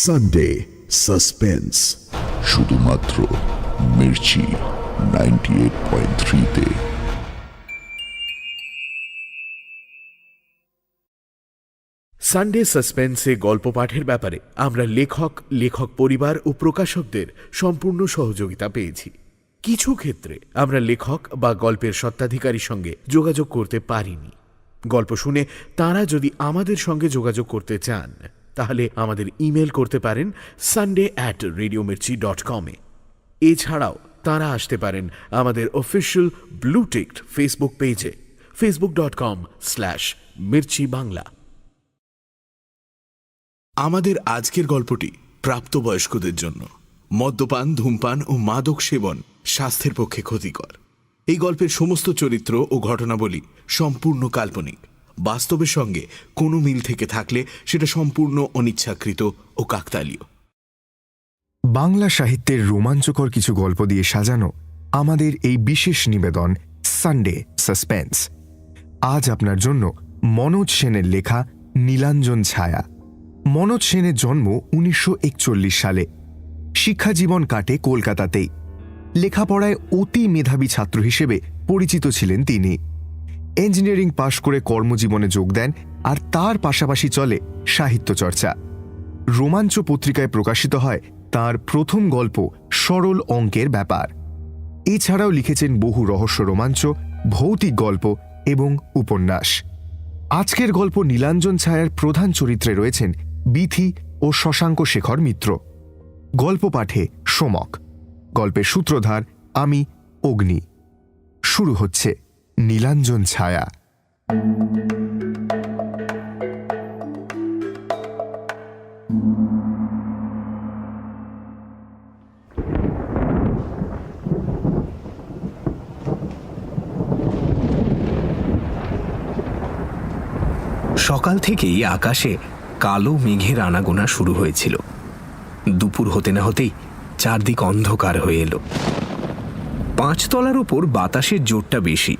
Sunday suspense, শুধুমাত্র Mirchi 98.3-তে। Sunday সাসপেন্সে গল্প পাঠের ব্যাপারে আমরা লেখক পরিবার ও প্রকাশকদের সম্পূর্ণ সহযোগিতা পেয়েছি। কিছু ক্ষেত্রে আমরা লেখক বা গল্পের স্বত্বাধিকারীর সঙ্গে যোগাযোগ করতে পারিনি। গল্প শুনে তাঁরা যদি আমাদের সঙ্গে যোগাযোগ করতে চান তাহলে আমাদের ইমেল করতে পারেন sunday@radiomirchi.com-এ। এছাড়াও তাঁরা আসতে পারেন আমাদের অফিসিয়াল ব্লুটিক্ট ফেসবুক পেজে facebook.com/mirchibangla। আমাদের আজকের গল্পটি প্রাপ্তবয়স্কদের জন্য। মদ্যপান, ধূমপান ও মাদক সেবন স্বাস্থ্যের পক্ষে ক্ষতিকর। এই গল্পের সমস্ত চরিত্র ও ঘটনাবলী সম্পূর্ণ কাল্পনিক। বাস্তবের সঙ্গে কোনো মিল থেকে থাকলে সেটা সম্পূর্ণ অনিচ্ছাকৃত ও কাকতালীয়। বাংলা সাহিত্যের রোমাঞ্চকর কিছু গল্প দিয়ে সাজানো আমাদের এই বিশেষ নিবেদন সানডে সাসপেন্স। আজ আপনার জন্য মনোজ সেনের লেখা নীলাঞ্জন ছায়া। মনোজ সেনের জন্ম 1941 সালে। শিক্ষাজীবন কাটে কলকাতাতেই। লেখাপড়ায় অতি মেধাবী ছাত্র হিসেবে পরিচিত ছিলেন তিনি। ইঞ্জিনিয়ারিং পাশ করে কর্মজীবনে যোগ দেন, আর তার পাশাপাশি চলে সাহিত্য চর্চা। রোমাঞ্চ পত্রিকায় প্রকাশিত হয় তার প্রথম গল্প সরল অঙ্কের ব্যাপার। এছাড়াও লিখেছেন বহু রহস্য রোমাঞ্চ, ভৌতিক গল্প এবং উপন্যাস। আজকের গল্প নীলাঞ্জন ছায়ার প্রধান চরিত্রে রয়েছেন বিথি ও শশাঙ্ক শেখর মিত্র। গল্প পাঠে সোমক। গল্পের সূত্রধার আমি, অগ্নি। শুরু হচ্ছে নীলাঞ্জন ছায়া। সকাল থেকেই আকাশে কালো মেঘের আনাগোনা শুরু হয়েছিল। দুপুর হতে না হতেই চারদিক অন্ধকার হয়ে এলো। 5 তলার ওপর বাতাসের জোরটা বেশি।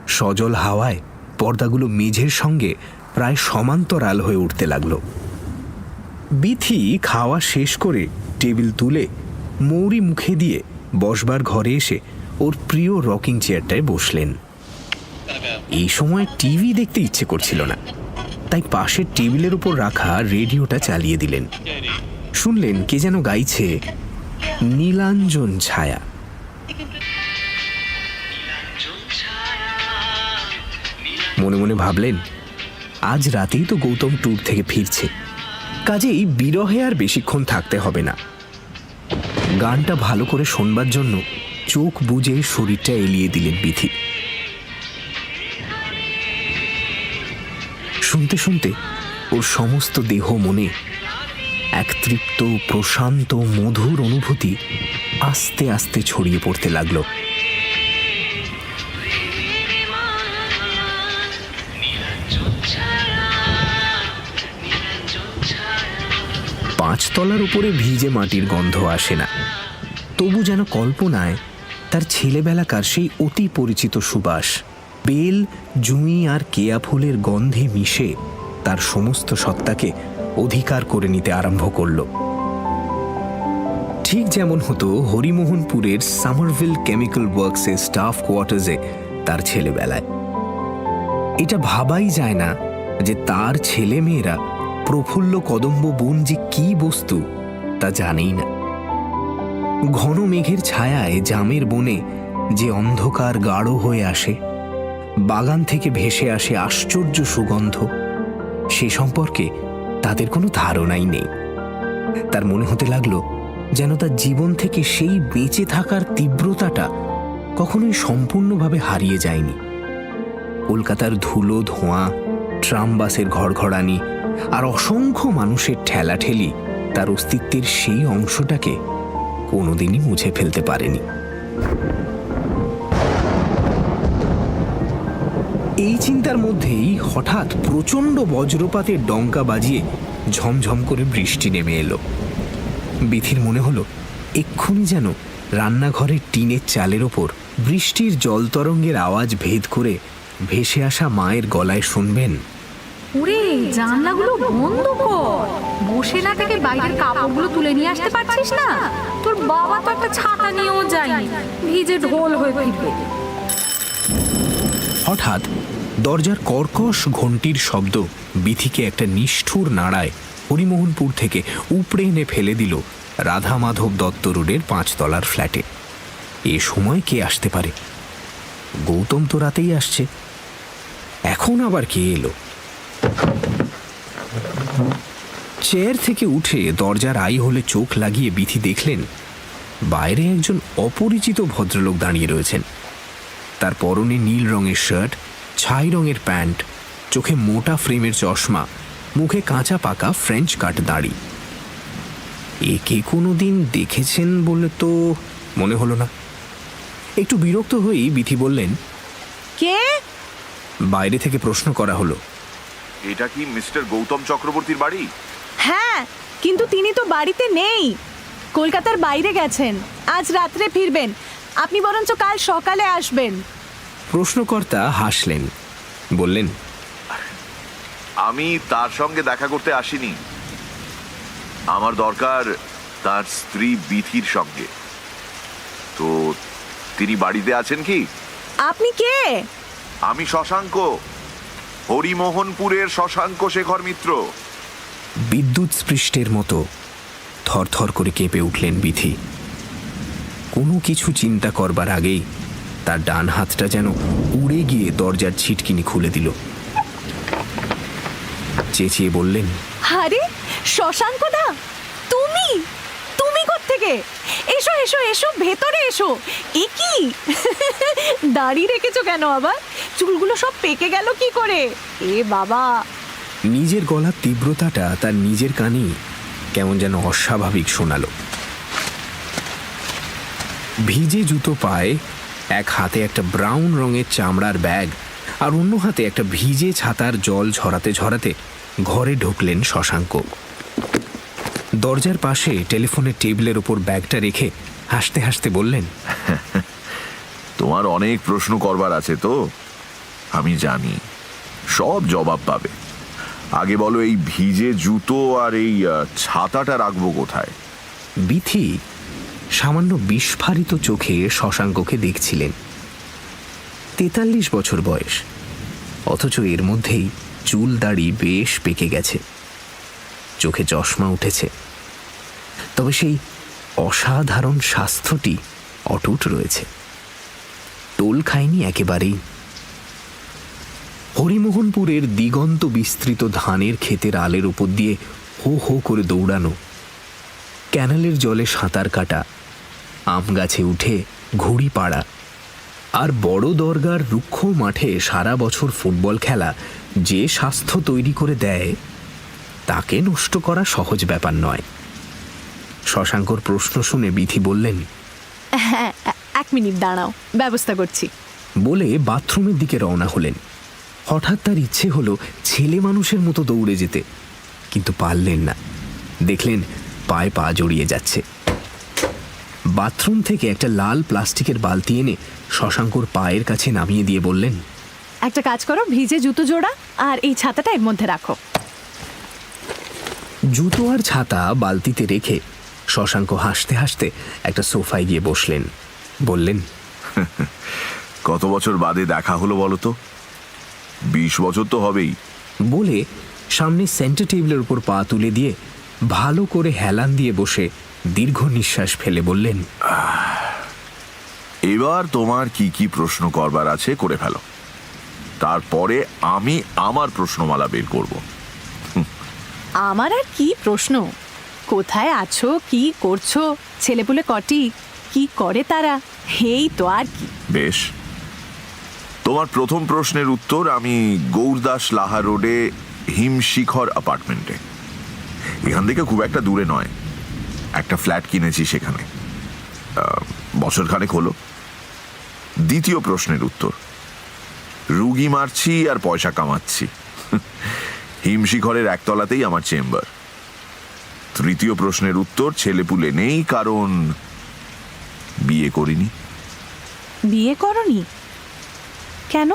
সজল হাওয়ায় পর্দাগুলো মেঝের সঙ্গে প্রায় সমান্তরাল হয়ে উঠতে লাগলো। বিথি খাওয়া শেষ করে টেবিল তুলে মৌরি মুখে দিয়ে বসবার ঘরে এসে ওর প্রিয় রকিং চেয়ারটায় বসলেন। এই সময় টিভি দেখতে ইচ্ছে করছিল না, তাই পাশের টেবিলের উপর রাখা রেডিওটা চালিয়ে দিলেন। শুনলেন কে যেন গাইছে নীলাঞ্জন ছায়া। মনে মনে ভাবলেন, আজ রাতেই তো গৌতম ট্যুর থেকে ফিরছে, কাজেই বিরহে আর বেশিক্ষণ থাকতে হবে না। গানটা ভালো করে শোনবার জন্য চোখ বুজে শরীরটা এলিয়ে দিলেন বিথি। শুনতে শুনতে ওর সমস্ত দেহ মনে এক তৃপ্ত, প্রশান্ত, মধুর অনুভূতি আস্তে আস্তে ছড়িয়ে পড়তে লাগল। পাঁচতলার উপরে ভিজে মাটির গন্ধ আসে না, তবু যেন কল্পনায় তার ছেলেবেলাকার সেই অতি পরিচিত সুবাস বেল, জুঁই আর কেয়া ফুলের গন্ধে মিশে তার সমস্ত সত্তাকে অধিকার করে নিতে আরম্ভ করল। ঠিক যেমন হতো হরিমোহনপুরের সামারভিল কেমিক্যাল ওয়ার্কসের স্টাফ কোয়ার্টার্সে তার ছেলেবেলায়। এটা ভাবাই যায় না যে তার ছেলে মেয়েরা প্রফুল্ল কদম্ব বন যে কি বস্তু তা জানেই না। ঘন মেঘের ছায়ায় জামের বনে যে অন্ধকার গাঢ় হয়ে আসে, বাগান থেকে ভেসে আসে আশ্চর্য সুগন্ধ, সে সম্পর্কে তাদের কোনো ধারণাই নেই। তার মনে হতে লাগলো যেন তার জীবন থেকে সেই বেঁচে থাকার তীব্রতাটা কখনোই সম্পূর্ণভাবে হারিয়ে যায়নি। কলকাতার ধুলো, ধোঁয়া, ট্রাম বাসের ঘড়ঘড়ানি আর অসংখ্য মানুষের ঠেলাঠেলি তার অস্তিত্বের সেই অংশটাকে কোনোদিনই মুছে ফেলতে পারেনি। এই চিন্তার মধ্যেই হঠাৎ প্রচণ্ড বজ্রপাতের ডঙ্কা বাজিয়ে ঝমঝম করে বৃষ্টি নেমে এলো। বিথির মনে হলো এক্ষুনি যেন রান্নাঘরের টিনের চালের ওপর বৃষ্টির জলতরঙ্গের আওয়াজ ভেদ করে ভেসে আসা মায়ের গলায় শুনবেন, ওরে জানলাগুলো বন্ধ কর, বসে না থেকে বাইরের কাপড়গুলো তুলে নিয়ে আসতে পারছিস না? তোর বাবা তো একটা ছাতা নিয়েও যায়নি, ভিজে ঢোল হয়ে ফিরবে। হঠাৎ দরজার কর্কশ ঘণ্টির শব্দ বিথিকে একটা নিষ্ঠুর নাড়ায় হরিমোহনপুর থেকে উপড়ে এনে ফেলে দিল রাধা মাধব দত্ত রোডের 5 তলার ফ্ল্যাটে। এ সময় কে আসতে পারে? গৌতম তো রাতেই আসছে, এখন আবার কে এলো? চেয়ার থেকে উঠে দরজার আই হলে চোখ লাগিয়ে বিথি দেখলেন বাইরে একজন অপরিচিত ভদ্রলোক দাঁড়িয়ে রয়েছেন। তার পরনে নীল রঙের শার্ট, ছাই রঙের প্যান্ট, চোখে মোটা ফ্রেমের চশমা, মুখে কাঁচা পাকা ফ্রেঞ্চ কাট দাড়ি। একে কোনোদিন দেখেছেন বলে তো মনে হলো না। একটু বিরক্ত হয়েই বিথি বললেন, কে? বাইরে থেকে প্রশ্ন করা হলো, এটা কি মিস্টার গৌতম চক্রবর্তীর বাড়ি? হ্যাঁ, কিন্তু তিনি তো বাড়িতে নেই, কলকাতার বাইরে গেছেন, আজ রাত্রে ফিরবেন। আপনি বরঞ্চ কাল সকালে আসবেন। প্রশ্নকর্তা হাসলেন, বললেন, আমি তার সঙ্গে দেখা করতে আসিনি, আমার দরকার তার স্ত্রী বিথির সঙ্গে। তো তিনি বাড়িতে আছেন কি? আপনি কে? আমি শশাঙ্ক, হরিমোহনপুরের শশাঙ্ক শেখর মিত্র। বিদ্যুৎ স্পৃষ্টের মতো থরথর করে কেঁপে উঠলেন বিথি। কোনো কিছু চিন্তা করবার আগেই তার ডান হাতটা যেন উড়ে গিয়ে দরজার ছিটকিনি খুলে দিল। চেঁচিয়ে বললেন, আরে শশাঙ্কদা, তুমি তুমি কোত্থেকে? এসো এসো এসো, ভেতরে এসো। এ কি দাড়ি রেখেছো কেন আবার? চুলগুলো সব পেকে গেল কি করে? এ বাবা! নিজের গলার তীব্রতাটা তার নিজের কানেই কেমন যেন অস্বাভাবিক শোনালো। ভিজে জুতো পায়ে, এক হাতে একটা ব্রাউন রঙের চামড়ার ব্যাগ আর অন্য হাতে একটা ভিজে ছাতার জল ঝরাতে ঝরাতে ঘরে ঢুকলেন শশাঙ্ক। দরজার পাশে টেলিফোনের টেবিলের ওপর ব্যাগটা রেখে হাসতে হাসতে বললেন, তোমার অনেক প্রশ্ন করবার আছে তো, আমি জানি, সব জবাব পাবে। আগে বলো, এই ভিজে জুতো আর এই ছাতাটা রাখবো কোথায়? বিথি সামান্য বিস্ফারিত চোখে শশাঙ্ককে দেখছিলেন। 43 বছর বয়স, অথচ এর মধ্যেই চুল দাড়ি বেশ পেকে গেছে, চোখে চশমা উঠেছে, তবে সেই অসাধারণ স্বাস্থ্যটি অটুট রয়েছে, টোল খায়নি একেবারেই। হরিমোহনপুরের দিগন্ত বিস্তৃত ধানের ক্ষেতের আলের উপর দিয়ে হো হো করে দৌড়ানো, ক্যানালের জলে সাঁতার কাটা, আম গাছে উঠে ঘুড়ি পাড়া আর বড় দরগার রুক্ষ মাঠে সারা বছর ফুটবল খেলা যে স্বাস্থ্য তৈরি করে দেয় তাকে নষ্ট করা সহজ ব্যাপার নয়। শশাঙ্কর প্রশ্ন শুনে বিথি বললেন, হ্যাঁ, 1 মিনিট দাঁড়াও, ব্যবস্থা করছি। বলে বাথরুমের দিকে রওনা হলেন। হঠাৎ তার ইচ্ছে হলো ছেলে মানুষের মতো দৌড়ে যেতে, কিন্তু পারলেন না। দেখলেন পায়ে পা জড়িয়ে যাচ্ছে। বাথরুম থেকে একটা লাল প্লাস্টিকের বালতি এনে শশাঙ্কর পায়ের কাছে নামিয়ে দিয়ে বললেন, একটা কাজ করো, ভিজে জুতো জোড়া আর এই ছাতাটা এর মধ্যে রাখো। জুতো আর ছাতা বালতিতে রেখে শশাঙ্ক হাসতে হাসতে একটা সোফায় গিয়ে বসলেন। বললেন, কত বছর বাদে দেখা হলো বলো তো? 20 বছর তো হবেই। বলে সামনে সেন্টার টেবিলের উপর পা তুলে দিয়ে ভালো করে হেলান দিয়ে বসে দীর্ঘ নিঃশ্বাস ফেলে বললেন, এবার তোমার কি কি প্রশ্ন করবার আছে করে ফেলো, তারপরে আমি আমার প্রশ্নমালা বের করব। আমার আর কি প্রশ্ন? কোথায় আছো, কি করছো, ছেলেপুলে কটি, কি করে তারা, এই তো আর কি। বেশ, তোমার প্রথম প্রশ্নের উত্তর আমি গৌরদাস লাহা রোডে হিমশিখর অ্যাপার্টমেন্টে, এখান থেকে খুব একটা দূরে নয়, একটা ফ্ল্যাট কিনেছি সেখানে, বছরখানেক হলো। দ্বিতীয় প্রশ্নের উত্তর, রুগী মারছি আর পয়সা কামাচ্ছি, হিমশিখরের একতলাতেই আমার চেম্বার। তৃতীয় প্রশ্নের উত্তর, ছেলেপুলে নেই কারণ বিয়ে করিনি। বিয়ে করনি? কেন?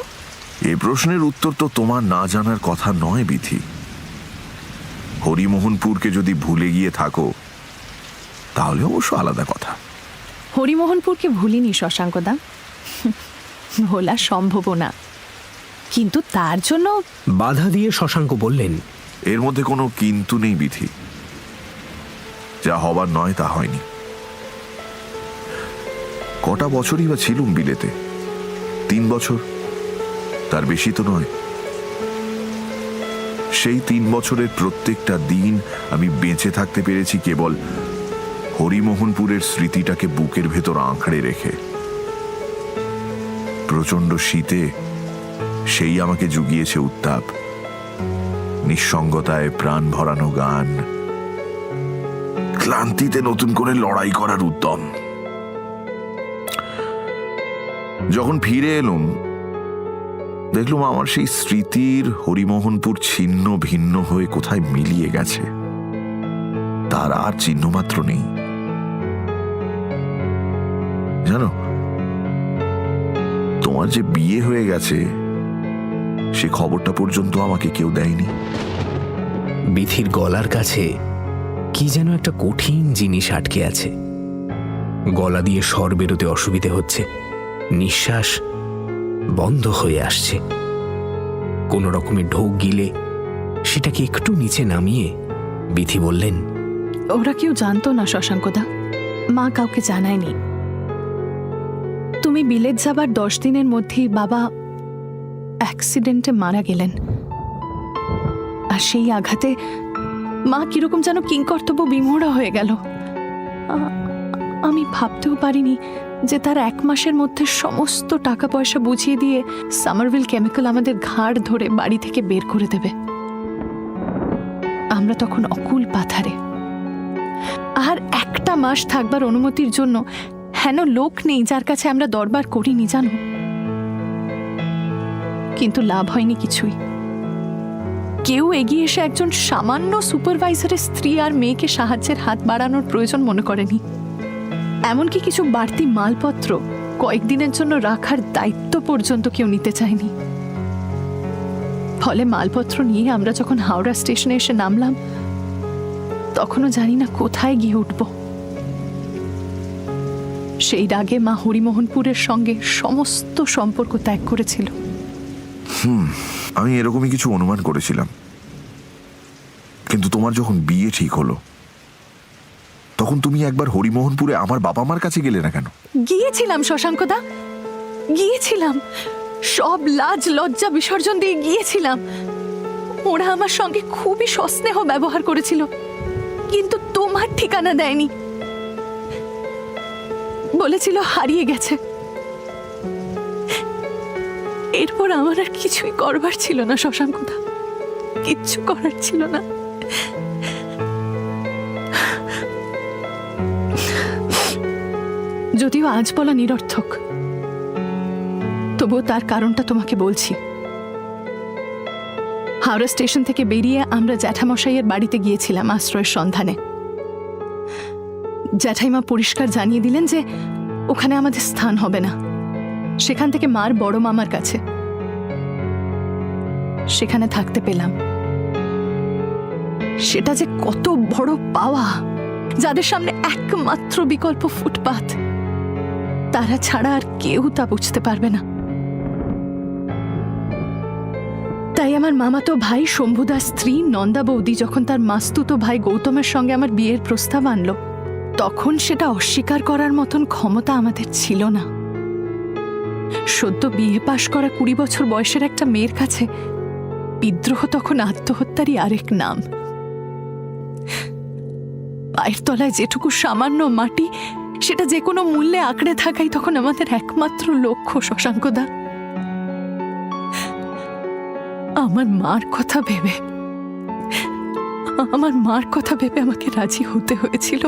এই প্রশ্নের উত্তর তো তোমার না জানার কথা নয় বিথি। হরিমোহনপুরকে যদি ভুলে গিয়ে থাকো তাহলে অবশ্য আলাদা কথা। হরিমোহনপুরকে ভুলিনি শশাঙ্কদা, ভোলা সম্ভব না, কিন্তু তার জন্য বাধা দিয়ে শশাঙ্ক বললেন, এর মধ্যে কোনো কিন্তু নেই বিথি। যা হবার নয় তা হয়নি। কটা বছরই বা ছিলুম বিলেতে? 3 বছর, তার বেশি তো নয়। সেই 3 বছরের প্রত্যেকটা দিন আমি বেঁচে থাকতে পেরেছি কেবল হরিমোহনপুরের স্মৃতিটাকে বুকের ভেতর আঁকড়ে রেখে। প্রচন্ড শীতে সেই আমাকে জুগিয়েছে উত্তাপ, নিঃসঙ্গতায় প্রাণ ভরানো গান, ক্লান্তিতে নতুন করে লড়াই করার উদ্যম। যখন ফিরে এলুম দেখলুম আমার সেই স্মৃতির হরিমোহনপুর ছিন্ন ভিন্ন হয়ে কোথায় মিলিয়ে গেছে, তার আর চিহ্ন মাত্র নেই। জানো, তোমার যে বিয়ে হয়ে গেছে সে খবরটা পর্যন্ত আমাকে কেউ দেয়নি। বিথির গলার কাছে কি যেন একটা কঠিন জিনিস আটকে আছে। গলা দিয়ে স্বর বেরোতে অসুবিধে হচ্ছে, নিঃশ্বাস বন্ধ হয়ে আসছে। কোনো রকমে ঢোক গিলে সেটাকে একটু নিচে নামিয়ে বিথি বললেন, ওরা কেউ জানতো না শশাঙ্কদা, মা কাউকে জানায়নি। তুমি বিলেত যাবার 10 দিনের মধ্যেই বাবা অ্যাক্সিডেন্টে মারা গেলেন। আর সেই আঘাতে মা কিরকম যেন কিংকর্তব্য বিমোড়া হয়ে গেল। আমি ভাবতেও পারিনি যে তার 1 মাসের মধ্যে সমস্ত টাকা পয়সা বুঝিয়ে দিয়ে সামারভিল কেমিক্যাল আমাদের ঘাড় ধরে বাড়ি থেকে বের করে দেবে। আমরা তখন অকুল পাথারে। আর 1টা মাস থাকবার অনুমতির জন্য হেন লোক নেই যার কাছে আমরা দরবার করিনি জানো। কিন্তু লাভ হয়নি কিছুই। কেউ এগিয়ে এসে একজন সামান্য সুপারভাইজারের স্ত্রী আর মেয়েকে সাহায্যের হাত বাড়ানোর প্রয়োজন মনে করেনি। এমনকি কিছু বাড়তি মালপত্র কয়েকদিনের জন্য রাখার দায়িত্ব পর্যন্ত কেউ নিতে চায়নি। ফলে মালপত্র নিয়ে আমরা যখন হাওড়া স্টেশনে এসে নামলাম তখনও জানি না কোথায় গিয়ে উঠব। সেই রাগে মা হরিমোহনপুরের সঙ্গে সমস্ত সম্পর্ক ত্যাগ করেছিল। আমি এরকমই কিছু অনুমান করেছিলাম। কিন্তু তোমার যখন বিয়ে ঠিক হলো তখন তুমি একবার হরিমোহনপুরে আমার বাবা মার কাছে গেলে না কেন? গিয়েছিলাম শশাঙ্কদা, গিয়েছিলাম। সব লাজ লজ্জা বিসর্জন দিয়ে গিয়েছিলাম। ওরা আমার সঙ্গে খুবই সস্নেহ ব্যবহার করেছিল, কিন্তু তোমার ঠিকানা দেয়নি। বলেছিল হারিয়ে গেছে। এরপর আমার আর কিছুই করবার ছিল না শশাঙ্কদা, কিচ্ছু করার ছিল না। যদিও আজ বলা নিরর্থক, তবুও তার কারণটা তোমাকে বলছি। হাওড়া স্টেশন থেকে বেরিয়ে আমরা জ্যাঠামশাইয়ের বাড়িতে গিয়েছিলাম আশ্রয়ের সন্ধানে। জ্যাঠাইমা পরিষ্কার জানিয়ে দিলেন যে ওখানে আমাদের স্থান হবে না, সেখান থেকে মার বড় মামার কাছে। সেখানে থাকতে পেলাম। সেটা যে কত বড় পাওয়া, যাদের সামনে একমাত্র বিকল্প ফুটপাত, তারা ছাড়া আর কেউ তা বুঝতে পারবে না। তাই আমার মামাতো ভাই শম্ভুদার স্ত্রী নন্দা বৌদি যখন তার মাস্তুতো ভাই গৌতমের সঙ্গে আমার বিয়ের প্রস্তাব আনলো, তখন সেটা অস্বীকার করার মতন ক্ষমতা আমাদের ছিল না। সদ্য বিয়ে পাশ করা 20 বছর বয়সের একটা মেয়ের কাছে বিদ্রোহ তখন আত্মহত্যারই আরেক নাম। পায়ের তলায় যেটুকু সামান্য মাটি, সেটা যে কোনো মূল্যে আঁকড়ে থাকাই তখন আমাদের একমাত্র লক্ষ্য শশাঙ্কদা। আমার মার কথা ভেবে আমাকে রাজি হতে হয়েছিল।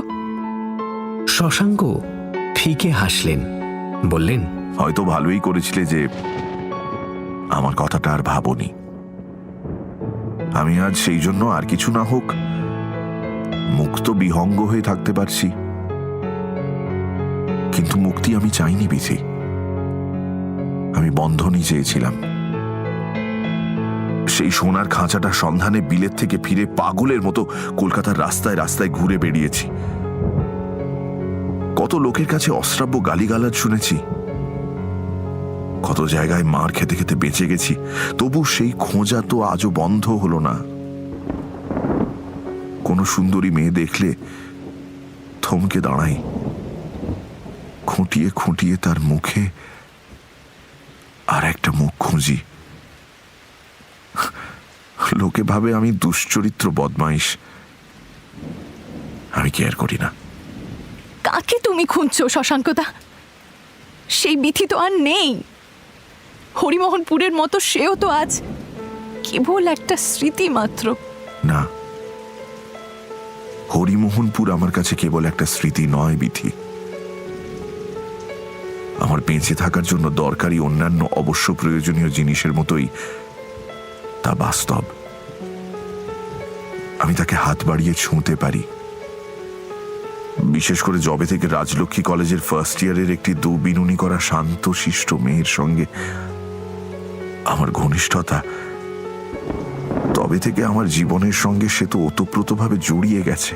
শশাঙ্ক ফিকে হাসলেন, বললেন, হয়তো ভালোই করেছিলে যে আমার কথাটা আর ভাবনি। আমি আজ সেই জন্য আর কিছু না হোক মুক্ত বিহঙ্গ হয়ে থাকতে পারছি। কিন্তু মুক্তি আমি চাইনি বিথি, আমি বন্ধনই চেয়েছিলাম। সেই সোনার খাঁচাটা সন্ধানে বিলেত থেকে ফিরে পাগলের মতো কলকাতার রাস্তায় রাস্তায় ঘুরে বেরিয়েছি। কত লোকের কাছে অশ্রাব্য গালিগালাজ শুনেছি, কত জায়গায় মার খেতে খেতে বেঁচে গেছি, তবু সেই খোঁজা তো আজও বন্ধ হলো না। কোনো সুন্দরী মেয়ে দেখলে থমকে দাঁড়াই, খুঁটিয়ে খুঁটিয়ে তার মুখে আর একটা মুখ খুঁজি। লোকে ভাবে আমি দুশ্চরিত্র বদমাইশ, আমি কেয়ার করি না। কাকে তুমি খুঁজছো শশাঙ্কদা? সেই বিথি তো আর নেই। হরিমোহনপুরের মতো সেও তো আজ কেবল একটা স্মৃতি মাত্র। না, হরিমোহনপুর আমার কাছে কেবল একটা স্মৃতি নয় বিথি। আমার বেঁচে থাকার জন্য দরকারি অন্যান্য অবশ্য প্রয়োজনীয় জিনিসের মতোই তা বাস্তব। আমি তাকে হাত বাড়িয়ে ছুঁতে পারি। বিশেষ করে যবে থেকে রাজলক্ষ্মী কলেজের ফার্স্ট ইয়ারের একটি দুবিনুনি করা শান্ত শিষ্ট মেয়ের সঙ্গে আমার ঘনিষ্ঠতা, তবে থেকে আমার জীবনের সঙ্গে সে তো ওতপ্রোতভাবে জড়িয়ে গেছে।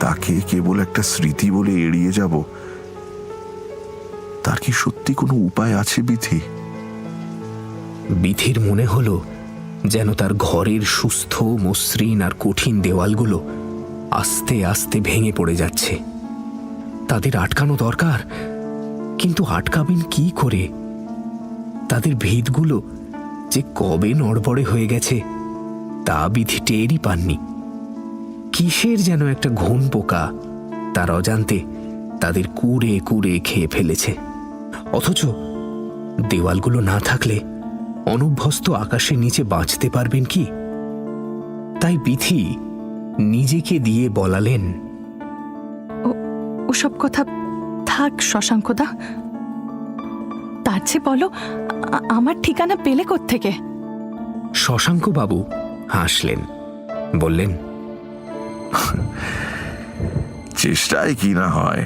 তাকে কেবল একটা স্মৃতি বলে এড়িয়ে যাব, তার কি সত্যি কোনো উপায় আছে বিথি? বিথির মনে হলো যেন তার ঘরের সুস্থ মসৃণ আর কঠিন দেওয়ালগুলো আস্তে আস্তে ভেঙে পড়ে যাচ্ছে। তাদের আটকানো দরকার, কিন্তু আটকাবেন কি করে? তাদের ভিতগুলো যে কবে নড়বড়ে হয়ে গেছে তা বিধি টেরই পাননি। কিসের যেন একটা ঘুণ পোকা তার অজান্তে তাদের কুড়ে কুড়ে খেয়ে ফেলেছে। অথচ দেওয়ালগুলো না থাকলে অনভ্যস্ত আকাশের নিচে বাঁচতে পারবেন কি? তাই বিথি নিজেকে দিয়ে বলালেন, ওসব কথা থাক শশাঙ্কদা, তার চেয়ে বলো আমার ঠিকানা পেলে কোত্থেকে? শশাঙ্ক বাবু হাসলেন, বললেন, চেষ্টায় কি না হয়,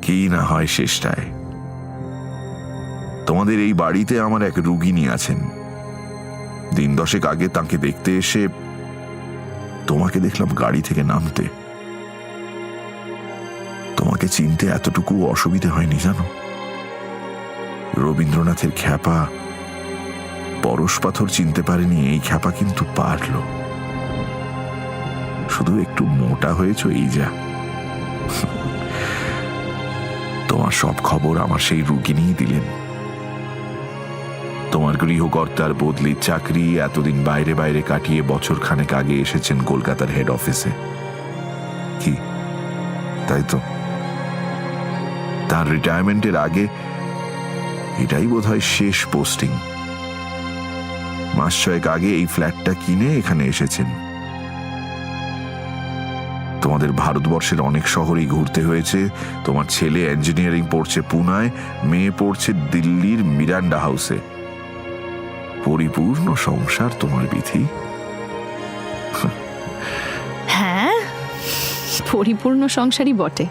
কি না হয় চেষ্টায়। তোমাদের এই বাড়িতে আমার এক রুগিনী আছেন। দিন দশেক আগে তাকে দেখতে এসে তোমাকে দেখলাম গাড়ি থেকে নামতে। তোমাকে চিনতে এতটুকু অসুবিধে হয়নি জানো। রবীন্দ্রনাথের খ্যাপা পরশ পাথর চিনতে পারেনি, এই খ্যাপা কিন্তু পারল। শুধু একটু মোটা হয়েছ এই যা। তোমার সব খবর আমার সেই রুগিনীই দিলেন। তোমার গৃহকর্তার বদলির চাকরি, এতদিন বাইরে বাইরে কাটিয়ে বছর খানেক আগে এসেছেন কলকাতার হেড অফিসে। কি তাই তো? তার রিটায়ারমেন্টের আগে এটাই বোধহয় শেষ পোস্টিং। মাস ছয়েক আগে এই ফ্ল্যাটটা কিনে এখানে এসেছেন। তোমাদের ভারতবর্ষের অনেক শহরেই ঘুরতে হয়েছে। তোমার ছেলে ইঞ্জিনিয়ারিং পড়ছে পুনায়, মেয়ে পড়ছে দিল্লির মিরান্ডা হাউসে। পরিপূর্ণ সংসার তোমার বিথি। হ্যাঁ, পরিপূর্ণ সংসারই বটে।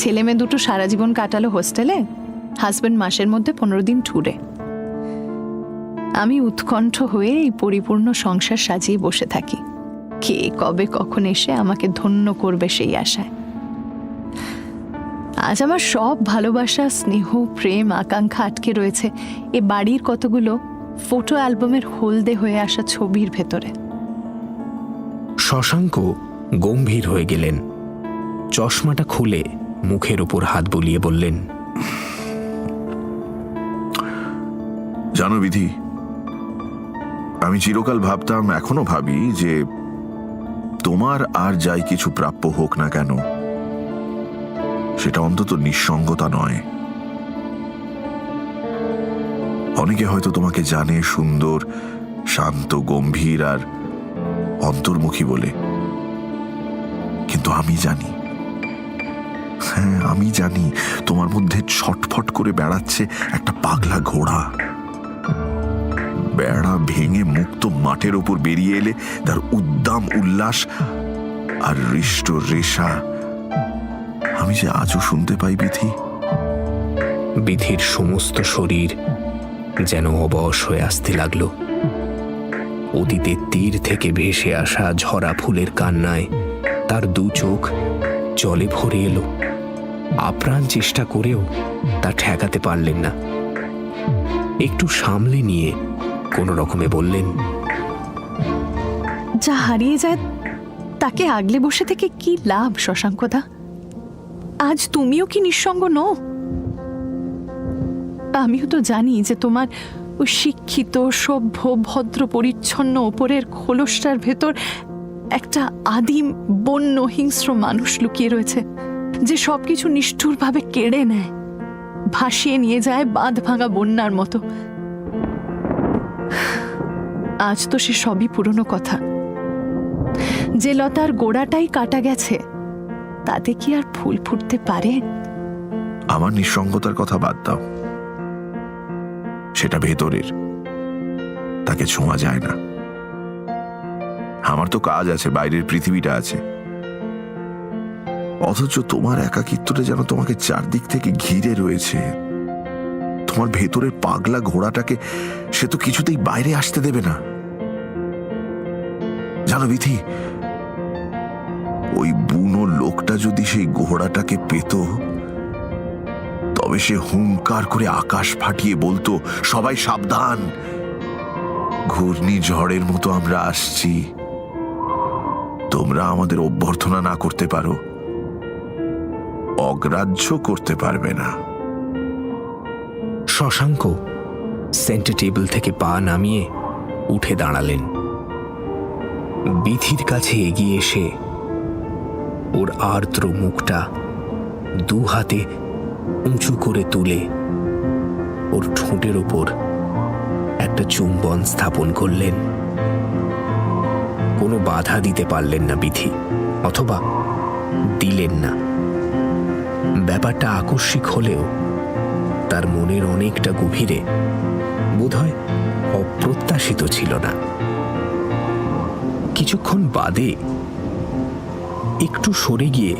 ছেলে মেয়ে দুটো সারা জীবন কাটালো হোস্টেলে, হাজবেন্ড মাসের মধ্যে 15 দিন ট্যুরে। আমি উৎকণ্ঠ হয়ে এই পরিপূর্ণ সংসার সাজিয়ে বসে থাকি, কে কবে কখন এসে আমাকে ধন্য করবে সেই আশায়। আজ আমার সব ভালোবাসা, স্নেহ, প্রেম, আকাঙ্ক্ষা আটকে রয়েছে এ বাড়ির কতগুলো ফটো অ্যালবামের হলদে হয়ে আসা ছবির ভেতরে। শশাঙ্ক গম্ভীর হয়ে গেলেন। চশমাটা খুলে মুখের উপর হাত বুলিয়ে বললেন, জানো বিধি, আমি চিরকাল ভাবতাম, এখনো ভাবি, যে তোমার আর যাই কিছু প্রাপ্য হোক না কেন, সেটা অন্তত নিঃসঙ্গতা নয়। অনেকে হয়তো তোমাকে জানে সুন্দর, শান্ত, গম্ভীর আর অন্তর্মুখী বলে, কিন্তু আমি জানি, হ্যাঁ আমি জানি, তোমার মধ্যে ছটফট করে বেড়াচ্ছে একটা পাগলা ঘোড়া। বেড়া ভেঙে মুক্ত মাঠের ওপর বেরিয়ে এলে তার উদ্দাম উল্লাস আর হৃষ্ট রেশা আমি যে আজও শুনতে পাই বিধি। বিধির সমস্ত শরীর যেন অবশ হয়ে আসতে লাগলো। অতীতের তীর থেকে ভেসে আসা ঝরা ফুলের কান্নায় তার দু চোখ জলে ভরে এলো। আপ্রাণ চেষ্টা করেও তা ঠেকাতে পারলেন না। একটু সামলে নিয়ে কোনো রকমে বললেন, যা হারিয়ে যায় তাকে আগলে বসে থেকে কি লাভ শশাঙ্কদা? আজ তুমিও কি নিঃসঙ্গ নও? আমিও তো জানি যে তোমার ওই শিক্ষিত সভ্য ভদ্র পরিচ্ছন্ন ওপরের খোলসটার ভেতর একটা আদিম বন্য হিংস্র মানুষ লুকিয়ে রয়েছে, যে সবকিছু নিষ্ঠুরভাবে কেড়ে নেয়, ভাসিয়ে নিয়ে যায় বাঁধ ভাঙা বন্যার মতো। আজ তো সে সবই পুরনো কথা। যে লতার গোড়াটাই কাটা গেছে তাতে কি আর ফুল ফুটতে পারে? আমার নিঃসঙ্গতার কথা বাদ দাও, সেটা ভেতরের, তাকে ছোঁয়া যায় না। আমার তো কাজ আছে, বাইরের পৃথিবীটা আছে। অথচ তোমার একাকিত্বটা যেন তোমাকে চারদিক থেকে ঘিরে রয়েছে। তোমার ভেতরের পাগলা ঘোড়াটাকে সে তো কিছুতেই বাইরে আসতে দেবে না। জানো বিথি, ওই বুনো লোকটা যদি সেই ঘোড়াটাকে পেত, তবে সে হুঙ্কার করে আকাশ ফাটিয়ে বলতো, সবাই সাবধান, ঘূর্ণিঝড়ের মতো আমরা আসছি, তোমরা আমাদের অভ্যর্থনা না করতে পারো, অগ্রাহ্য করতে পারবে না। শশাঙ্ক সেন্টার টেবিল থেকে পা নামিয়ে উঠে দাঁড়ালেন। বিথির কাছে এগিয়ে এসে ওর আর্দ্র মুখটা দু হাতে উঁচু করে তুলে ওর ঠোঁটের ওপর একটা চুম্বন স্থাপন করলেন। কোনো বাধা দিতে পারলেন না বিথি, অথবা দিলেন না। ব্যাপারটা আকস্মিক হলেও তার মনের অনেকটা গভীরে বোধহয় অপ্রত্যাশিত ছিল না। কিছুক্ষণ বাদে একটু সরে গিয়ে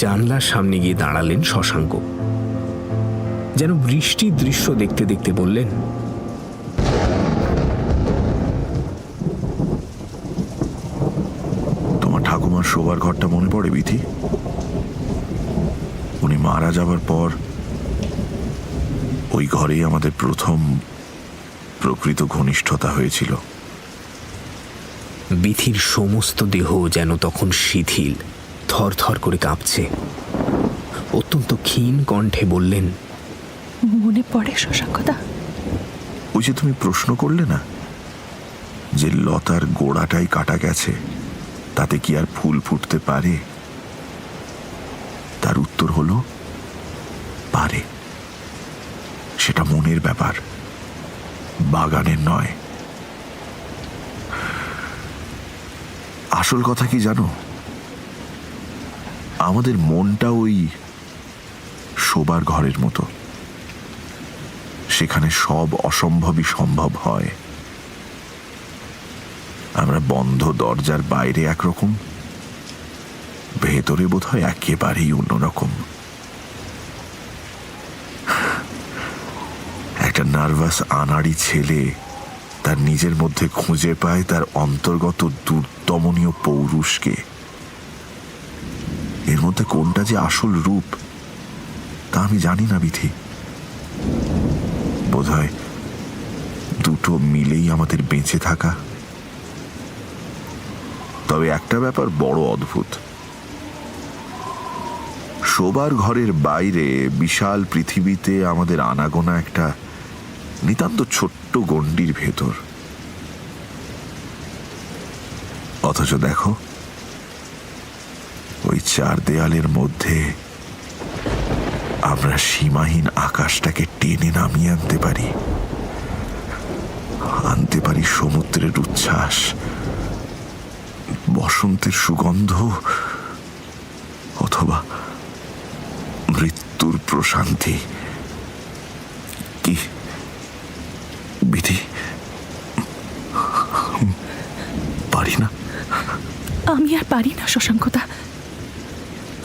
জানলার সামনে গিয়ে দাঁড়ালেন শশাঙ্ক। যেন বৃষ্টির দৃশ্য দেখতে দেখতে বললেন, তোমার ঠাকুমার শোবার ঘরটা মনে পড়ে বিথি? উনি মারা যাবার পর ওই ঘরেই আমাদের প্রথম প্রকৃত ঘনিষ্ঠতা হয়েছিল। বিথির সমস্ত দেহ যেন তখন শিথিল, থরথর করে কাঁপছে। অত্যন্ত ক্ষীণ কণ্ঠে বললেন, মনে পড়ে শশাঙ্কদা? ওই যে তুমি প্রশ্ন করলে না, যে লতার গোড়াটাই কাটা গেছে, তাতে কি আর ফুল ফুটতে পারে? তার উত্তর হলো পারে। সেটা মনের ব্যাপার, বাগানের নয়। আসল কথা কি জানো, আমাদের মনটা ওই শোবার ঘরের মতো। সেখানে সব অসম্ভবই সম্ভব হয়। আমরা বন্ধ দরজার বাইরে একরকম, ভেতরে বোধহয় একেবারেই অন্যরকম। একটা নার্ভাস আনাড়ি ছেলে তার নিজের মধ্যে খুঁজে পায় তার অন্তর্গত দুর্দমনীয় পৌরুষকে। এর মধ্যে কোনটা যে আসল রূপ তা আমি জানি না বিথি। বোধহয় দুটো মিলেই আমাদের বেঁচে থাকা। তবে একটা ব্যাপার বড় অদ্ভুত, শোবার ঘরের বাইরে বিশাল পৃথিবীতে আমাদের আনাগোনা একটা নিতান্ত ছোট্ট গণ্ডির ভেতর। অথচ দেখো, ওই চার দেয়ালের মধ্যে আমরা সীমাহীন আকাশটাকে টেনে নামিয়ে আনতে পারি সমুদ্রের উচ্ছ্বাস, বসন্তের সুগন্ধ, অথবা মৃত্যুর প্রশান্তি। কি বিধি, পারি না। আমি আর পারি না শশাঙ্কদা,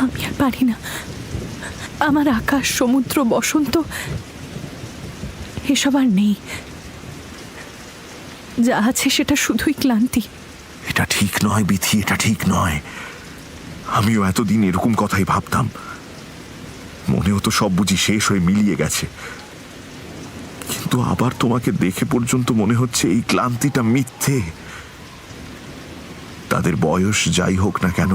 আমি আর পারি না। আমার আকাশ, সমুদ্র, বসন্ত এসব আর নেই। যা আছে সেটা শুধুই ক্লান্তি। এটা ঠিক নয় বিথি, এটা ঠিক নয়। আমিও এতদিন এরকম কথাই ভাবতাম। মনে হতো সব বুঝি শেষ হয়ে মিলিয়ে গেছে, কিন্তু আবার তোমাকে দেখে পর্যন্ত মনে হচ্ছে এই ক্লান্তিটা মিথ্যে। তাদের বয়স যাই হোক না কেন,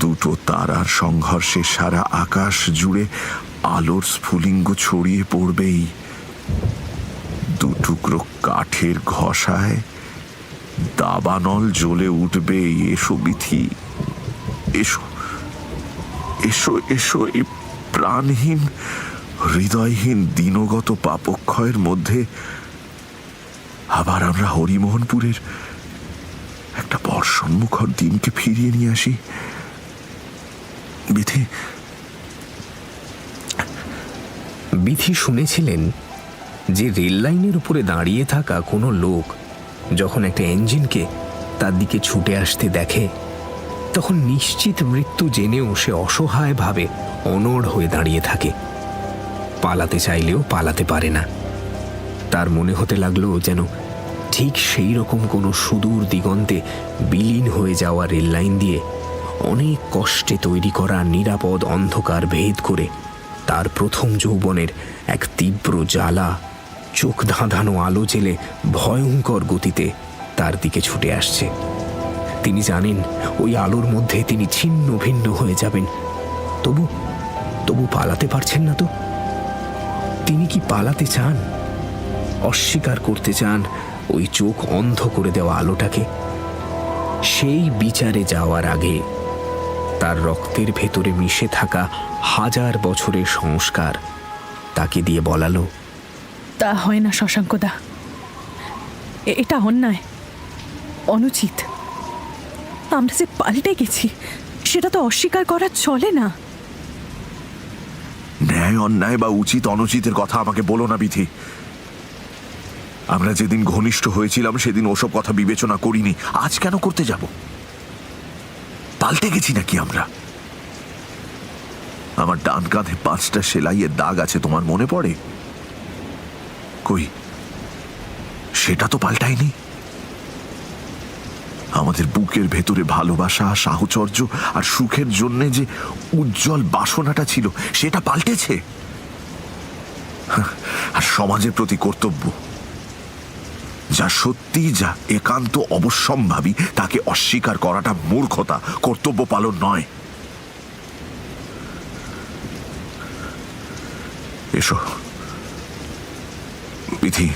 দুটো তারার সংঘর্ষে সারা আকাশ জুড়ে আলোর স্ফুলিঙ্গ ছড়িয়ে পড়বেই। দুটুকরো কাঠের ঘষায় দাবানল জ্বলে উঠবে। এসো বিথি, এসো এসো এসো। এই প্রাণহীন হৃদয়হীন দিনগত পাপক্ষয়ের মধ্যে আবার আমরা হরিমোহনপুরের একটা বর্ষণমুখর দিনকে ফিরিয়ে নিয়ে আসি। বিথি, বিথি শুনেছিলেন যে রেল লাইনের উপরে দাঁড়িয়ে থাকা কোনো লোক যখন একটা ইঞ্জিনকে তার দিকে ছুটে আসতে দেখে, তখন নিশ্চিত মৃত্যু জেনেও সে অসহায়ভাবে অনড় হয়ে দাঁড়িয়ে থাকে। পালাতে চাইলেও পালাতে পারে না। তার মনে হতে লাগলো যেন ঠিক সেই রকম কোনো সুদূর দিগন্তে বিলীন হয়ে যাওয়া রেল লাইন দিয়ে অনেক কষ্টে তৈরি করা নিরাপদ অন্ধকার ভেদ করে তার প্রথম যৌবনের এক তীব্র জ্বালা চোখ ধাঁধানো আলো জেলে ভয়ঙ্কর গতিতে তার দিকে ছুটে আসছে। তিনি জানেন ওই আলোর মধ্যে তিনি ছিন্ন ভিন্ন হয়ে যাবেন, তবু তবু পালাতে পারছেন না তো। তিনি কি পালাতে চান? অস্বীকার করতে চান ওই চোখ অন্ধ করে দেওয়া আলোটাকে? সেই বিচারে যাওয়ার আগে তার রক্তের ভেতরে মিশে থাকা হাজার বছরের সংস্কার তাকে দিয়ে বলালো, তা হয় না শশাঙ্কদা, এটা অন্যায়, অনুচিত। আমরা যে পাল্টে গেছি সেটা তো অস্বীকার করা চলে না। ন্যায় অন্যায় বা উচিত অনুচিতের কথা আমাকে বলো না বিথি। আমরা যেদিন ঘনিষ্ঠ হয়েছিলাম সেদিন ওসব কথা বিবেচনা করিনি। আজ কেন করতে যাব? পাল্টে গেছি নাকি আমরা? আমার ডান কাঁধে 5টা সেলাইয়ের দাগ আছে, তোমার মনে পড়ে? কই, সেটা তো পাল্টায়নি। আমাদের বুকের ভেতরে ভালোবাসা, সাহচর্য আর সুখের জন্যে যে উজ্জ্বল বাসনাটা ছিল সেটা পাল্টেছে। আর সমাজের প্রতি কর্তব্য, যা সত্যি, যা একান্ত অবশ্যম্ভাবী, তাকে অস্বীকার করাটা মূর্খতা, কর্তব্য পালন নয়। এসো বিথি,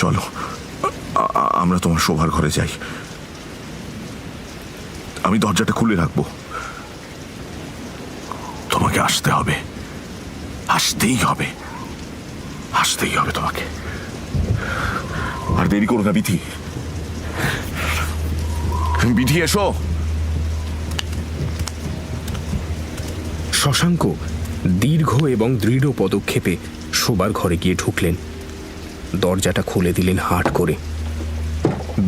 চলো আমরা তোমার শোবার ঘরে যাই। আমি দরজাটা খুলে রাখবো। তোমাকে আসতে হবে, আসতেই হবে, আসতেই হবে তোমাকে। আর দেরি করো না বিথি। বিথি এসো। শশাঙ্ক দীর্ঘ এবং দৃঢ় পদক্ষেপে শোবার ঘরে গিয়ে ঢুকলেন। দরজাটা খুলে দিলেন হাট করে।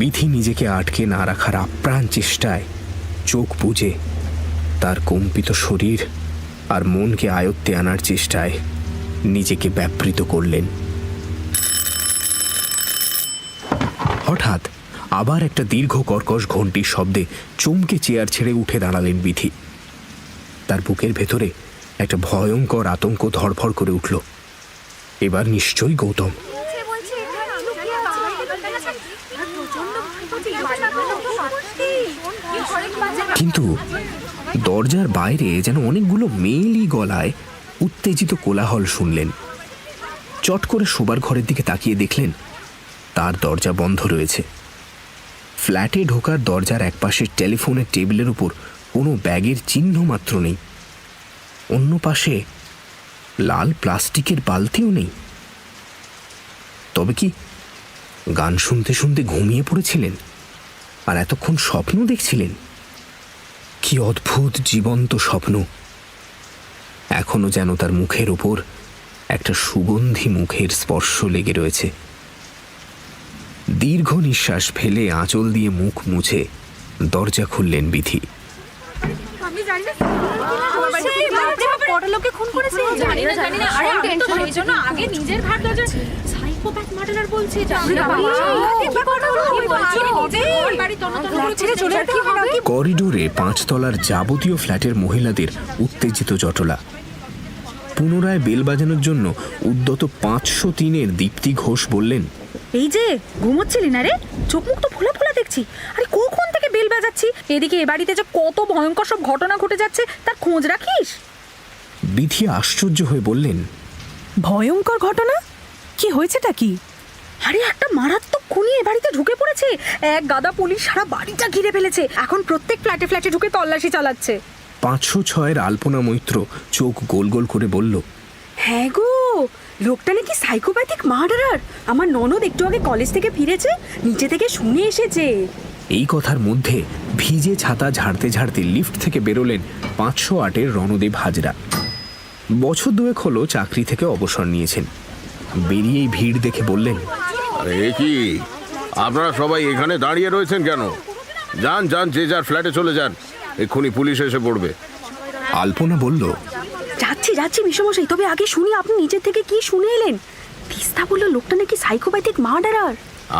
বিথি নিজেকে আটকে না রাখার আপ্রাণ চেষ্টায় চোখ বুজে তার কম্পিত শরীর আর মনকে আয়ত্তে আনার চেষ্টায় নিজেকে ব্যাপৃত করলেন। হঠাৎ আবার একটা দীর্ঘ কর্কশ ঘণ্টির শব্দে চমকে চেয়ার ছেড়ে উঠে দাঁড়ালেন বিথি। তার বুকের ভেতরে একটা ভয়ঙ্কর আতঙ্ক ধড়ফড় করে উঠল। এবার নিশ্চয়ই গৌতম। কিন্তু দরজার বাইরে যেন অনেকগুলো মেয়েলি গলায় উত্তেজিত কোলাহল শুনলেন। চট করে শোবার ঘরের দিকে তাকিয়ে দেখলেন তার দরজা বন্ধ রয়েছে। ফ্ল্যাটে ঢোকার দরজার একপাশের টেলিফোনের টেবিলের উপর কোনো ব্যাগের চিহ্ন মাত্র নেই। অন্য পাশে লাল প্লাস্টিকের বালতিও নেই। তবে কি গান শুনতে শুনতে ঘুমিয়ে পড়েছিলেন আর এতক্ষণ স্বপ্ন দেখছিলেন? কি অদ্ভুত জীবন্ত স্বপ্ন! এখনো যেন তার মুখের ওপর একটা সুগন্ধি মুখের স্পর্শ লেগে রয়েছে। দীর্ঘ নিঃশ্বাস ফেলে আঁচল দিয়ে মুখ মুছে দরজা খুললেন বিথি। আমি জানি না, বড় লোকে খুন করেছে। জানি না আমরা জানি না, আরে আমি তো সেই জন্য আগে নিজের ঘাট দরজা সাইকোপ্যাথ মার্ডারার বলছে যে আমরা করিডোরে 5 তলার যাবতীয় ফ্ল্যাটের মহিলাদের উত্তেজিত জটলা। পুনরায় বেল বাজানোর জন্য উদ্যত 503-এর দীপ্তি ঘোষ বললেন, এই যে ঘুমোচ্ছিলি না রে, চোখ মুখ তো ফোলা ফোলা দেখছি। আরে কখন থেকে বেল বাজাচ্ছি, এদিকে এ বাড়িতে যে কত ভয়ঙ্কর সব ঘটনা ঘটে যাচ্ছে তার খোঁজ রাখিস? বিথি আশ্চর্য হয়ে বললেন, ভয়ঙ্কর ঘটনা? কি হয়েছেটা কি? আরে একটা মারাত্মক খুনি এ বাড়িতে ঢুকে পড়েছে। এক গাদা পুলিশ সারা বাড়িটা ঘিরে ফেলেছে, এখন প্রত্যেক ফ্ল্যাটে ফ্ল্যাটে ঢুকে তল্লাশি চালাচ্ছে। 506-এর আলপনা মৈত্র চোখ গোল গোল করে বলল, হ্যাঁ গো, লোকটা নাকি সাইকোপ্যাথিক মার্ডারার। আমার ননদ একটু আগে কলেজ থেকে ফিরেছে, নিচে থেকে শুনে এসেছে। এই কথার মধ্যে ভিজে ছাতা ঝাড়তে ঝাড়তে লিফট থেকে বেরোলেন 508-এর রণদেব হাজরা। বছর 2 হলো চাকরি থেকে অবসর নিয়েছেন। বেরিয়েই ভিড় দেখে বললেন, আরে কি আপনারা সবাই এখানে দাঁড়িয়ে রয়েছেন কেন? যান যান, যে যার ফ্ল্যাটে চলে যান, এক্ষুনি পুলিশ এসে পড়বে। আলপনা বলল, যাচ্ছি যাচ্ছি মিশমশাই, তবে আগে শুনি আপনি নিজের থেকে কি শুনে এলেন। তিস্তা বলল লোকটা নাকি সাইকোপ্যাথিক মার্ডারার।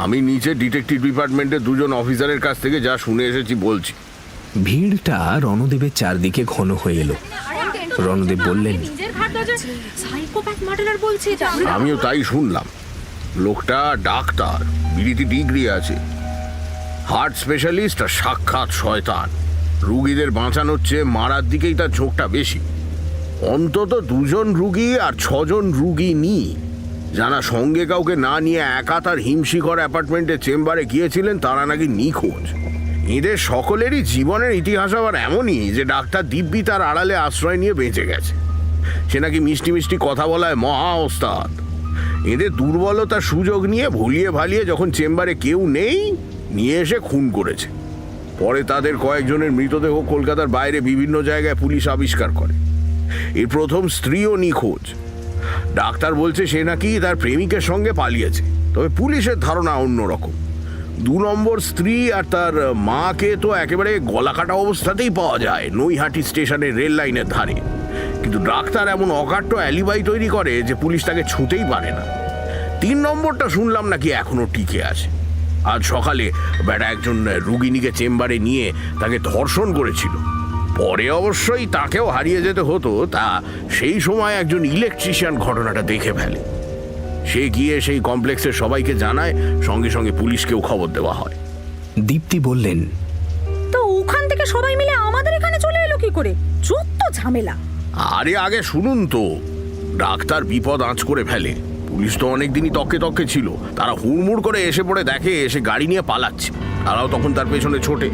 আমি নিচে ডিটেকটিভ ডিপার্টমেন্টের 2 অফিসারের কাছ থেকে যা শুনে এসেছি বলছি। ভিড়টা রণদেবের চারদিকে ঘন হয়ে এলো। রণদেব বললেন, নিজের ঘাট দরজা সাইকোপ্যাথ মার্ডারার বলছে যে আমরা আমিও তাই শুনলাম। লোকটা ডাক্তার, বিড়িতে ডিগ্রি আছে, হার্ট স্পেশালিস্ট আর সাক্ষাৎ শয়তান। রুগীদের বাঁচানোর চেয়ে মারার দিকেই তার ঝোঁকটা বেশি। অন্তত 2 রুগী আর 6 রুগী নি যারা সঙ্গে কাউকে না নিয়ে একা তার হিমশিখর অ্যাপার্টমেন্টের চেম্বারে গিয়েছিলেন তারা নাকি নিখোঁজ। এদের সকলেরই জীবনের ইতিহাস আবার এমনই যে ডাক্তার দিব্যি তার আড়ালে আশ্রয় নিয়ে বেঁচে গেছে। সে নাকি মিষ্টি মিষ্টি কথা বলায় মহা ওস্তাদ। এদের দুর্বলতার সুযোগ নিয়ে ভুলিয়ে ভালিয়ে যখন চেম্বারে কেউ নেই নিয়ে এসে খুন করেছে। পরে তাদের কয়েকজনের মৃতদেহ কলকাতার বাইরে বিভিন্ন জায়গায় পুলিশ আবিষ্কার করে। এর প্রথম স্ত্রীও নিখোঁজ। ডাক্তার বলছে সে নাকি তার প্রেমিকের সঙ্গে পালিয়েছে, তবে পুলিশের ধারণা অন্যরকম। 2 নম্বর স্ত্রী আর তার মাকে তো একেবারে গলাকাটা অবস্থাতেই পাওয়া যায় নৈহাটি স্টেশনের রেল লাইনের ধারে, কিন্তু ডাক্তার এমন অকাট্য অ্যালিবাই তৈরি করে যে পুলিশ তাকে ছুঁতেই পারে না। 3 নম্বরটা শুনলাম নাকি এখনো টিকে আছে। আজ সকালে বেটা একজন রুগিনীকে চেম্বারে নিয়ে তাকে ধর্ষণ করেছিল। পরে অবশ্যই তাকেও হারিয়ে যেতে হতো, তা সেই সময় একজন ইলেকট্রিশিয়ান ঘটনাটা দেখে ফেলে। সে গিয়ে সেই কমপ্লেক্সের সবাইকে জানায়, সঙ্গে সঙ্গে পুলিশকেও খবর দেওয়া হয়। দীপ্তি বললেন, তো ওখান থেকে সবাই মিলে আমাদের এখানে চলে এলো কি করে? যত ঝামেলা। আরে আগে শুনুন তো, ডাক্তার বিপদ আঁচ করে ফেলে। পুলিশ তো অনেকদিনই তককে তককে ছিল, তারা হুড়মুড় করে এসে পড়ে দেখে এসে গাড়ি নিয়ে পালাচ্ছে, তারাও তখন তার পেছনে ছোটে।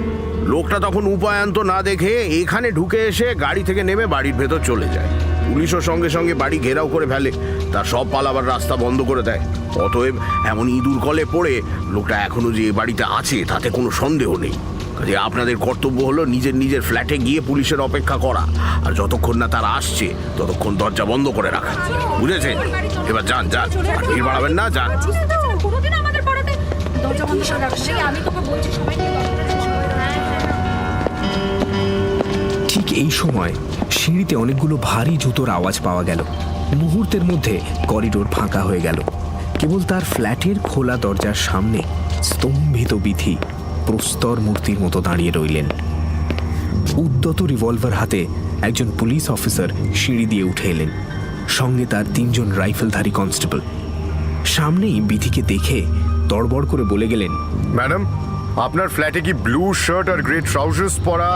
লোকটা তখন উপায়ান্ত না দেখে এখানে ঢুকে এসে গাড়ি থেকে নেমে বাড়ির ভেতর চলে যায়। পুলিশও সঙ্গে সঙ্গে বাড়ি ঘেরাও করে ফেলে, তার সব পালাবার রাস্তা বন্ধ করে দেয়। অতএব এমন ইঁদুর কলে পড়ে লোকটা এখনো যে এ বাড়িতে আছে তাতে কোনো সন্দেহ নেই। কাজে আপনাদের কর্তব্য হলো নিজের নিজের ফ্ল্যাটে গিয়ে পুলিশের অপেক্ষা করা, আর যতক্ষণ না তারা আসছে ততক্ষণ দরজা বন্ধ করে রাখা। বুঝেছেন? এবার যান যান, আর ভিড় বাড়াবেন না, যান। কোনোদিন আমাদের পড়াতে দরজা বন্ধ করে রাখছি, আমি তোকে বলছি সবাইকে। ঠিক এই সময় সিঁড়িতে অনেকগুলো ভারী জুতোর আওয়াজ পাওয়া গেল। মুহূর্তের মধ্যে করিডোর ফাঁকা হয়ে গেল। কেবল তার ফ্ল্যাটের খোলা দরজার সামনে স্তম্ভিত বিথি প্রস্তর মূর্তির মতো দাঁড়িয়ে রইলেন। উদ্যত রিভলভার হাতে একজন পুলিশ অফিসার সিঁড়ি দিয়ে উঠে এলেন, সঙ্গে তার 3 রাইফেলধারী কনস্টেবল। সামনেই বিথিকে দেখে তড়বড় করে বলে গেলেন, ম্যাডাম, আপনার ফ্ল্যাটে কি ব্লু শার্ট আর গ্রে ট্রাউজার্স পরা,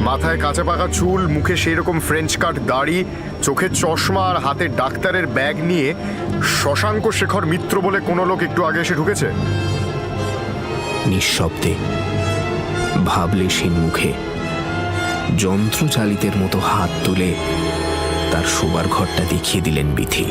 মাথায় কাঁচা পাকা চুল, মুখে সেই রকম ফ্রেঞ্চ কাট দাড়ি, চোখে চশমা আর হাতে ডাক্তারের ব্যাগ নিয়ে শশাঙ্ক শেখর মিত্র বলে কোনো লোক একটু আগে এসে ঢুকেছে? নিঃশব্দে ভাবলেশীন মুখে যন্ত্রচালিতের মতো হাত তুলে তার শোবার ঘরটা দেখিয়ে দিলেন বিথি।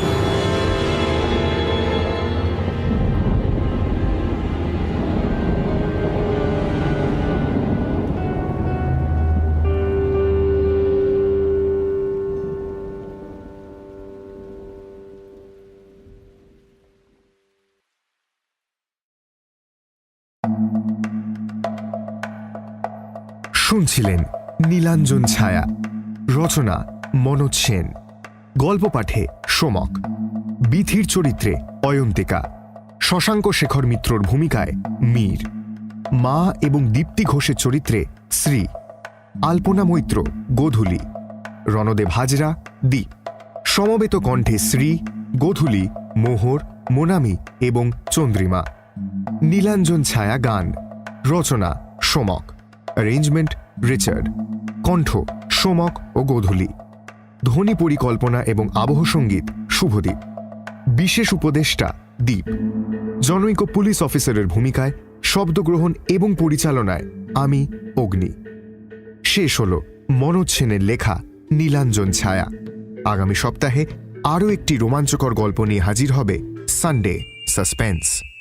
শুনছিলেন নীলাঞ্জন ছায়া, রচনা মনোজ সেন, গল্প পাঠে সোমক, বিথির চরিত্রে অয়ন্তিকা, শশাঙ্ক শেখর মিত্রর ভূমিকায় মীর, মা এবং দীপ্তি ঘোষের চরিত্রে শ্রী, আলপনা মৈত্র গোধূলি, রণদেব হাজরা দীপ, সমবেত কণ্ঠে শ্রী, গোধূলি, মোহর, মোনামি এবং চন্দ্রিমা, নীলাঞ্জন ছায়া গান, রচনা সোমক, অ্যারেঞ্জমেন্ট রিচার্ড, কণ্ঠ সোমক ও গোধূলি, ধ্বনি পরিকল্পনা এবং আবহ সঙ্গীত শুভদীপ, বিশেষ উপদেষ্টা দীপ, জনৈক পুলিশ অফিসারের ভূমিকায় শব্দগ্রহণ এবং পরিচালনায় আমি অগ্নি। শেষ হল মনোজ সেনের লেখা নীলাঞ্জন ছায়া। আগামী সপ্তাহে আরও একটি রোমাঞ্চকর গল্প নিয়ে হাজির হবে সানডে সাসপেন্স।